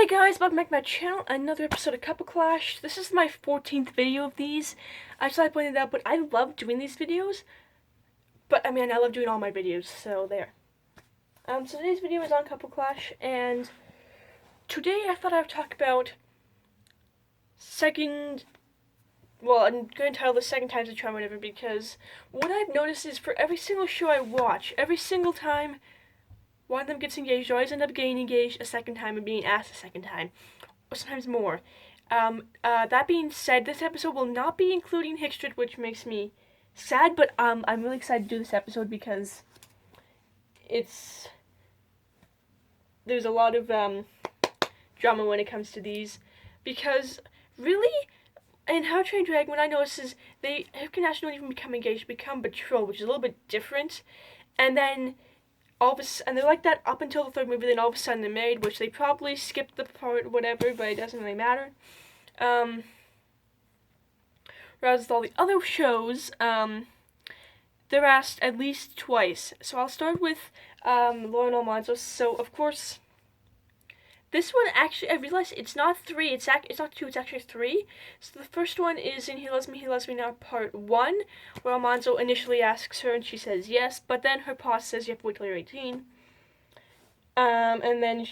guys, welcome back to my channel, another episode of Couple Clash. This is my 14th video of these. I just like pointing it out, but I love doing these videos. But, I love doing all my videos, so there. So today's video is on Couple Clash, and today I thought I would talk about I'm going to title this Second Time's a Charm, whatever, because what I've noticed is for every single show I watch, every single time one of them gets engaged, I always end up getting engaged a second time and being asked a second time, or sometimes more. That being said, this episode will not be including Hickstrid, which makes me sad, but I'm really excited to do this episode because there's a lot of drama when it comes to these, because really, in How to Train Your Dragon, what I noticed is Hipkinash don't even become engaged, become betrothed, which is a little bit different, and then and they're like that up until the third movie, then all of a sudden they're married, which they probably skipped the part, whatever, but it doesn't really matter. Whereas with all the other shows, they're asked at least twice. So I'll start with Laura and Almanzo. So, of course, this one actually, I realized it's not 3, it's not 2, it's actually 3. So the first one is in He Loves Me Now Part 1, where Almanzo initially asks her and she says yes, but then her boss says you have to wait till you're 18. And then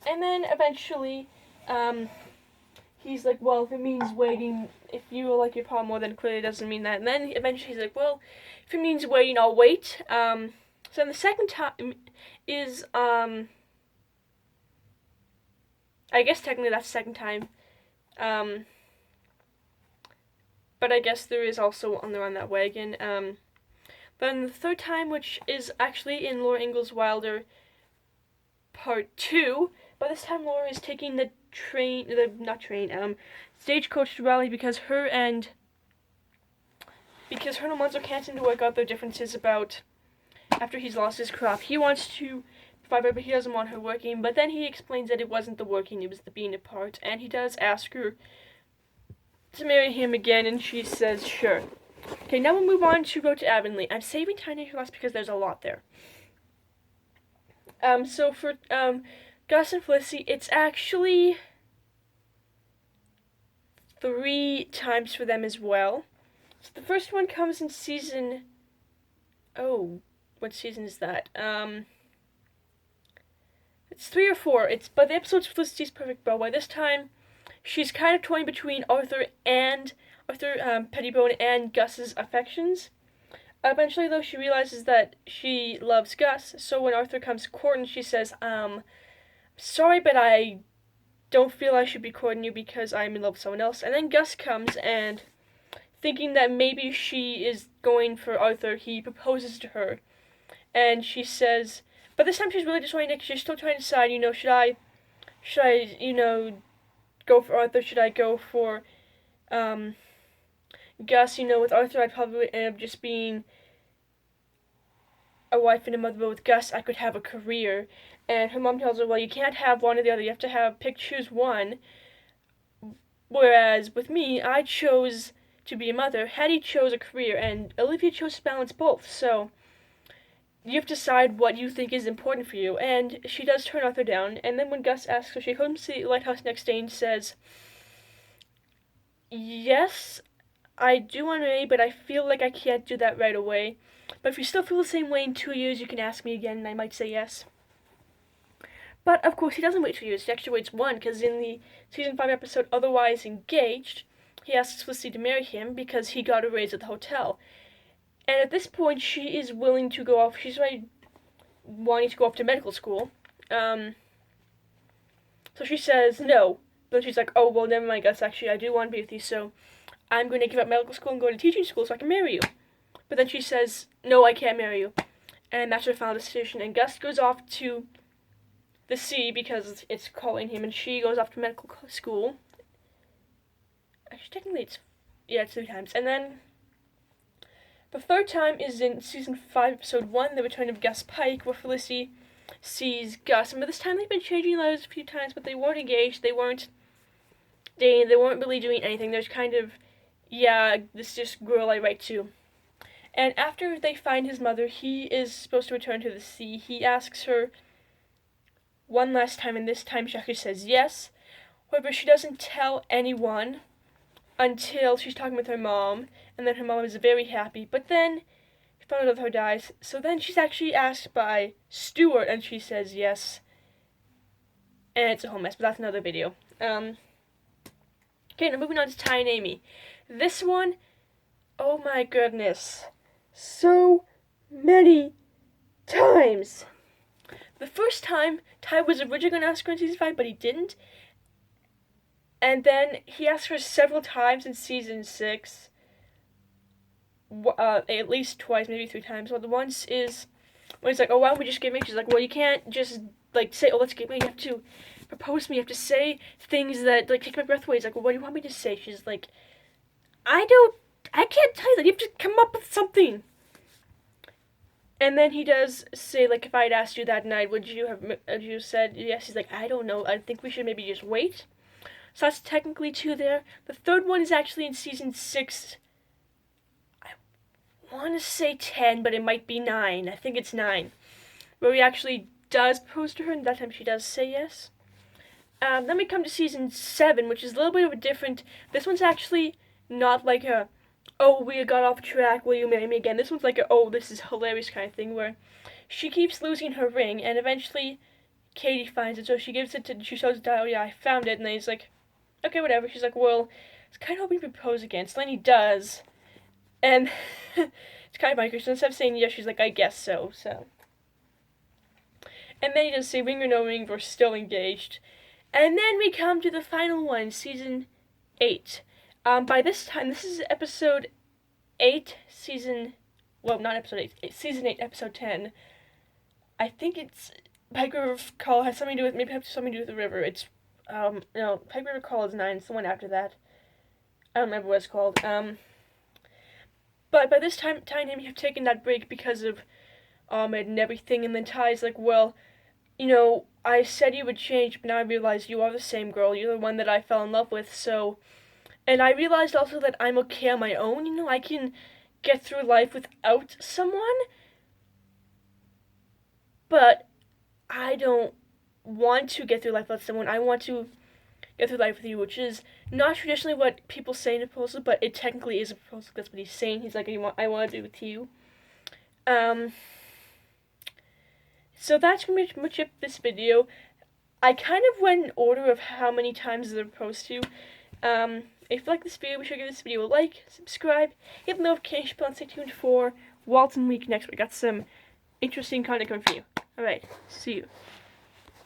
eventually, he's like, well, if it means waiting, if you like your partner more, then clearly it doesn't mean that. And then eventually he's like, well, if it means waiting, I'll wait. So then the second time is, I guess technically that's the second time. But I guess there is also on the Run That Wagon. Then the third time, which is actually in Laura Ingalls Wilder Part 2, but this time Laura is taking the stagecoach to Raleigh because her and Almanzo can't seem to work out their differences about after he's lost his crop. He wants to provide her, but he doesn't want her working. But then he explains that it wasn't the working, it was the being apart. And he does ask her to marry him again, and she says sure. Okay, now we'll move on to Road to Avonlea. I'm saving Tiny for last because there's a lot there. So for Gus and Felicity, it's actually 3 times for them as well. So the first one comes in season... Oh, what season is that? It's 3 or 4. But the episode's Felicity's Perfect Bow. By this time, she's kind of toying between Arthur Pettibone and Gus's affections. Eventually, though, she realizes that she loves Gus, so when Arthur comes courting, she says, sorry, but I don't feel I should be courting you because I'm in love with someone else. And then Gus comes, and thinking that maybe she is going for Arthur, he proposes to her. And she says, but this time she's really disappointed because she's still trying to decide, should I, go for Arthur, should I go for, Gus. With Arthur, I'd probably end up just being a wife and a mother, but with Gus, I could have a career. And her mom tells her, well, you can't have one or the other. You have to choose one. Whereas with me, I chose to be a mother. Hattie chose a career, and Olivia chose to balance both. So you have to decide what you think is important for you. And she does turn Arthur down. And then when Gus asks her, she comes to the lighthouse next day and says, yes, I do want to marry, but I feel like I can't do that right away. But if you still feel the same way in 2 years, you can ask me again, and I might say yes. But, of course, he doesn't wait 2 years. He actually waits 1, because in the Season 5 episode, Otherwise Engaged, he asks Felicity to marry him because he got a raise at the hotel. And at this point, she is willing to go off. She's already wanting to go off to medical school. So she says no. But she's like, oh, well, never mind, Gus. Actually, I do want to be with you, so I'm going to give up medical school and go to teaching school so I can marry you. But then she says, no, I can't marry you. And that's her final decision. And Gus goes off to the sea because it's calling him, and she goes off to medical school. Actually, technically it's 3 times. And then the third time is in Season 5, Episode 1, The Return of Gus Pike, where Felicity sees Gus. And by this time, they've been changing letters a few times, but they weren't engaged. They weren't really doing anything. There's kind of, yeah, this just girl I write to. And after they find his mother, he is supposed to return to the sea. He asks her one last time, and this time she actually says yes. However, she doesn't tell anyone until she's talking with her mom, and then her mom is very happy. But then she found out her dies, so then she's actually asked by Stuart, and she says yes. And it's a whole mess, but that's another video. Okay, now moving on to Ty and Amy. This one, oh my goodness, so many times. The first time, Ty was originally going to ask her in season 5, but he didn't. And then he asked her several times in season 6. At least twice, maybe 3 times. Well, the once is when he's like, oh, why don't we just get married? She's like, well, you can't just, like, say, oh, let's get married. You have to propose to me. You have to say things that, like, take my breath away. He's like, well, what do you want me to say? She's like, I can't tell you that. You have to come up with something. And then he does say, like, if I had asked you that night, would you have said yes? He's like, I don't know. I think we should maybe just wait. So that's technically 2 there. The third one is actually in season 6. I want to say 10, but it might be 9. I think it's 9. Where he actually does propose to her, and that time she does say yes. Then we come to season 7, which is a little bit of a different... This one's actually not like a, oh, we got off track, will you marry me again? This one's like a, oh, this is hilarious kind of thing, where she keeps losing her ring, and eventually Katie finds it, so she gives it to, she shows Ty, oh yeah, I found it, and then he's like, okay, whatever. She's like, well, it's kind of hoping to propose again. So then he does, and it's kind of funny, because instead of saying yes, she's like, I guess so, And then he does say, ring or no ring, we're still engaged. And then we come to the final one, season 8. By this time, this is episode 8, season, well, not episode 8, season 8, episode 10. I think it's Pike River Call has something to do with, maybe it has something to do with the river. It's, no, Pike River Call is 9, it's the one after that. I don't remember what it's called. But by this time, Ty and Amy have taken that break because of Ahmed and everything, and then Ty's like, well, you know, I said you would change, but now I realize you are the same girl. You're the one that I fell in love with, so... And I realized also that I'm okay on my own, you know, I can get through life without someone. But I don't want to get through life without someone. I want to get through life with you, which is not traditionally what people say in a proposal, but it technically is a proposal. That's what he's saying. He's like, I want to do it with you. So that's pretty much it for this video. I kind of went in order of how many times they're proposed to. If you like this video, be sure to give this video a like, subscribe, hit the notification bell, and stay tuned for Walton Week next week. Got some interesting content coming for you. Alright, see you.